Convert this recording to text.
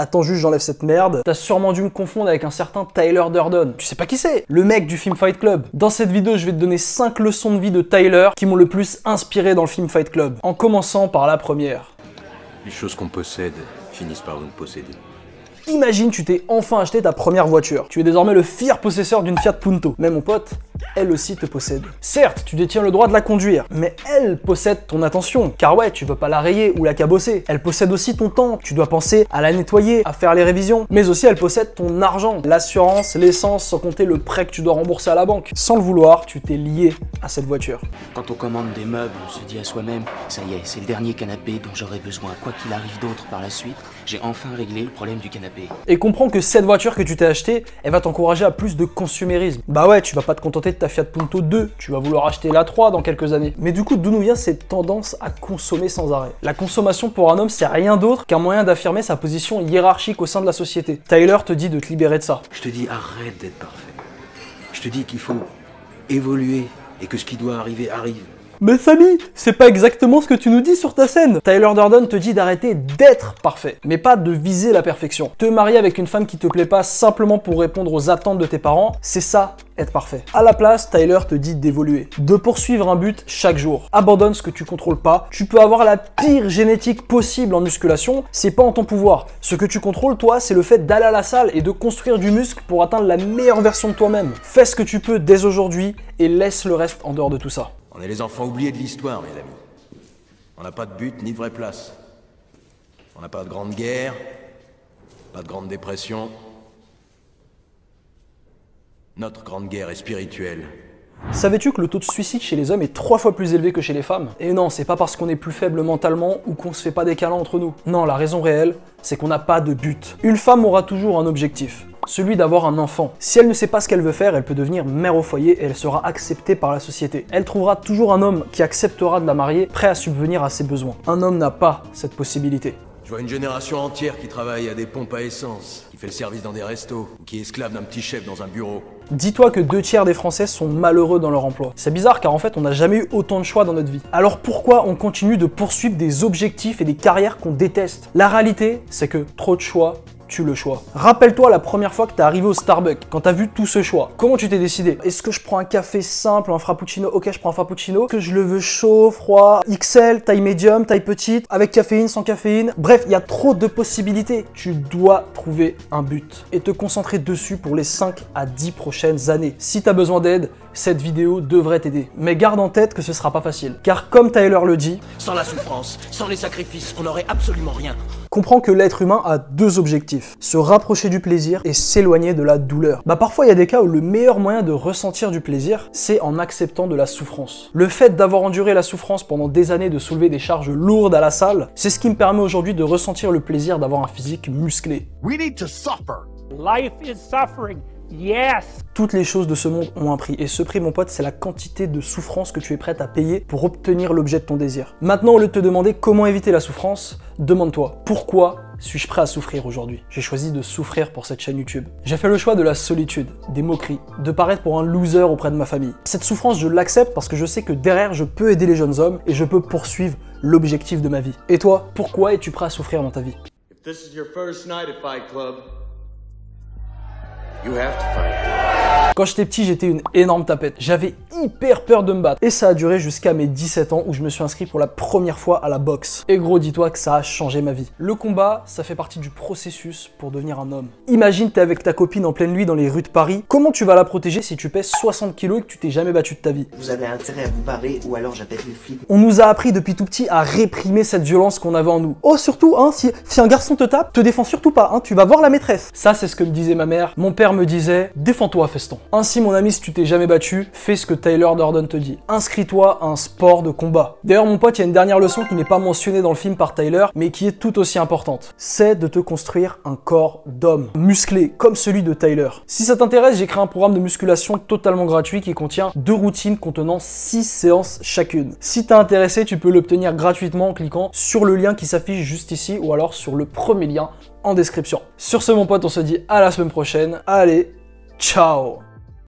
Attends juste, j'enlève cette merde. T'as sûrement dû me confondre avec un certain Tyler Durden. Tu sais pas qui c'est? Le mec du film Fight Club. Dans cette vidéo, je vais te donner 5 leçons de vie de Tyler qui m'ont le plus inspiré dans le film Fight Club. En commençant par la première. Les choses qu'on possède finissent par nous posséder. Imagine, tu t'es enfin acheté ta première voiture. Tu es désormais le fier possesseur d'une Fiat Punto. Mais mon pote, elle aussi te possède. Certes, tu détiens le droit de la conduire, mais elle possède ton attention. Car ouais, tu veux pas la rayer ou la cabosser. Elle possède aussi ton temps. Tu dois penser à la nettoyer, à faire les révisions. Mais aussi, elle possède ton argent, l'assurance, l'essence, sans compter le prêt que tu dois rembourser à la banque. Sans le vouloir, tu t'es lié à cette voiture. Quand on commande des meubles, on se dit à soi-même, ça y est, c'est le dernier canapé dont j'aurai besoin. Quoi qu'il arrive d'autre par la suite, j'ai enfin réglé le problème du canapé. Et comprends que cette voiture que tu t'es achetée, elle va t'encourager à plus de consumérisme. Bah ouais, tu vas pas te contenter de ta Fiat Punto 2, tu vas vouloir acheter la 3 dans quelques années. Mais du coup, d'où nous vient cette tendance à consommer sans arrêt? La consommation pour un homme, c'est rien d'autre qu'un moyen d'affirmer sa position hiérarchique au sein de la société. Tyler te dit de te libérer de ça. Je te dis, arrête d'être parfait. Je te dis qu'il faut évoluer et que ce qui doit arriver arrive. Mais Samy, c'est pas exactement ce que tu nous dis sur ta scène. Tyler Durden te dit d'arrêter d'être parfait, mais pas de viser la perfection. Te marier avec une femme qui te plaît pas simplement pour répondre aux attentes de tes parents, c'est ça, être parfait. À la place, Tyler te dit d'évoluer, de poursuivre un but chaque jour. Abandonne ce que tu contrôles pas. Tu peux avoir la pire génétique possible en musculation, c'est pas en ton pouvoir. Ce que tu contrôles, toi, c'est le fait d'aller à la salle et de construire du muscle pour atteindre la meilleure version de toi-même. Fais ce que tu peux dès aujourd'hui et laisse le reste en dehors de tout ça. On est les enfants oubliés de l'histoire, mes amis. On n'a pas de but ni de vraie place. On n'a pas de grande guerre, pas de grande dépression. Notre grande guerre est spirituelle. Savais-tu que le taux de suicide chez les hommes est 3 fois plus élevé que chez les femmes? Et non, c'est pas parce qu'on est plus faible mentalement ou qu'on se fait pas des câlins entre nous. Non, la raison réelle, c'est qu'on n'a pas de but. Une femme aura toujours un objectif, celui d'avoir un enfant. Si elle ne sait pas ce qu'elle veut faire, elle peut devenir mère au foyer et elle sera acceptée par la société. Elle trouvera toujours un homme qui acceptera de la marier, prêt à subvenir à ses besoins. Un homme n'a pas cette possibilité. Je vois une génération entière qui travaille à des pompes à essence, qui fait le service dans des restos, ou qui est esclave d'un petit chef dans un bureau. Dis-toi que 2 tiers des Français sont malheureux dans leur emploi. C'est bizarre car en fait on n'a jamais eu autant de choix dans notre vie. Alors pourquoi on continue de poursuivre des objectifs et des carrières qu'on déteste? La réalité, c'est que trop de choix tue le choix. Rappelle-toi la première fois que t'es arrivé au Starbucks, quand t'as vu tout ce choix. Comment tu t'es décidé? Est-ce que je prends un café simple, un frappuccino? Ok, je prends un frappuccino. Que je le veux chaud, froid, XL, taille médium, taille petite, avec caféine, sans caféine. Bref, il y a trop de possibilités. Tu dois trouver un but et te concentrer dessus pour les 5 à 10 prochaines années. Si t'as besoin d'aide, cette vidéo devrait t'aider. Mais garde en tête que ce sera pas facile. Car comme Tyler le dit, Sans la souffrance, sans les sacrifices, on n'aurait absolument rien. comprends que l'être humain a 2 objectifs. Se rapprocher du plaisir et s'éloigner de la douleur. Bah parfois il y a des cas où le meilleur moyen de ressentir du plaisir, c'est en acceptant de la souffrance. Le fait d'avoir enduré la souffrance pendant des années de soulever des charges lourdes à la salle, c'est ce qui me permet aujourd'hui de ressentir le plaisir d'avoir un physique musclé. We need to suffer. Life is suffering. Yes. Toutes les choses de ce monde ont un prix. Et ce prix, mon pote, c'est la quantité de souffrance que tu es prête à payer pour obtenir l'objet de ton désir. Maintenant, au lieu de te demander comment éviter la souffrance, demande-toi pourquoi suis-je prêt à souffrir aujourd'hui? J'ai choisi de souffrir pour cette chaîne YouTube. J'ai fait le choix de la solitude, des moqueries, de paraître pour un loser auprès de ma famille. Cette souffrance, je l'accepte parce que je sais que derrière, je peux aider les jeunes hommes et je peux poursuivre l'objectif de ma vie. Et toi, pourquoi es-tu prêt à souffrir dans ta vie? If this is your first night at Fight Club, you have to fight. Quand j'étais petit, j'étais une énorme tapette. J'avais hyper peur de me battre. Et ça a duré jusqu'à mes 17 ans où je me suis inscrit pour la première fois à la boxe. Et gros, dis-toi que ça a changé ma vie. Le combat, ça fait partie du processus pour devenir un homme. Imagine, t'es avec ta copine en pleine nuit dans les rues de Paris. Comment tu vas la protéger si tu pèses 60 kilos et que tu t'es jamais battu de ta vie? Vous avez intérêt à vous barrer ou alors j'appelle les flics. On nous a appris depuis tout petit à réprimer cette violence qu'on avait en nous. Oh, surtout, hein, si un garçon te tape, te défends surtout pas, hein, tu vas voir la maîtresse. Ça, c'est ce que me disait ma mère. Mon père me disait, défends-toi, fais. feston. Ainsi mon ami, si tu t'es jamais battu, fais ce que Tyler Durden te dit. Inscris-toi à un sport de combat. D'ailleurs mon pote, il y a une dernière leçon qui n'est pas mentionnée dans le film par Tyler, mais qui est tout aussi importante. C'est de te construire un corps d'homme, musclé, comme celui de Tyler. Si ça t'intéresse, j'ai créé un programme de musculation totalement gratuit qui contient 2 routines contenant 6 séances chacune. Si t'es intéressé, tu peux l'obtenir gratuitement en cliquant sur le lien qui s'affiche juste ici ou alors sur le premier lien en description. Sur ce mon pote, on se dit à la semaine prochaine. Allez, ciao!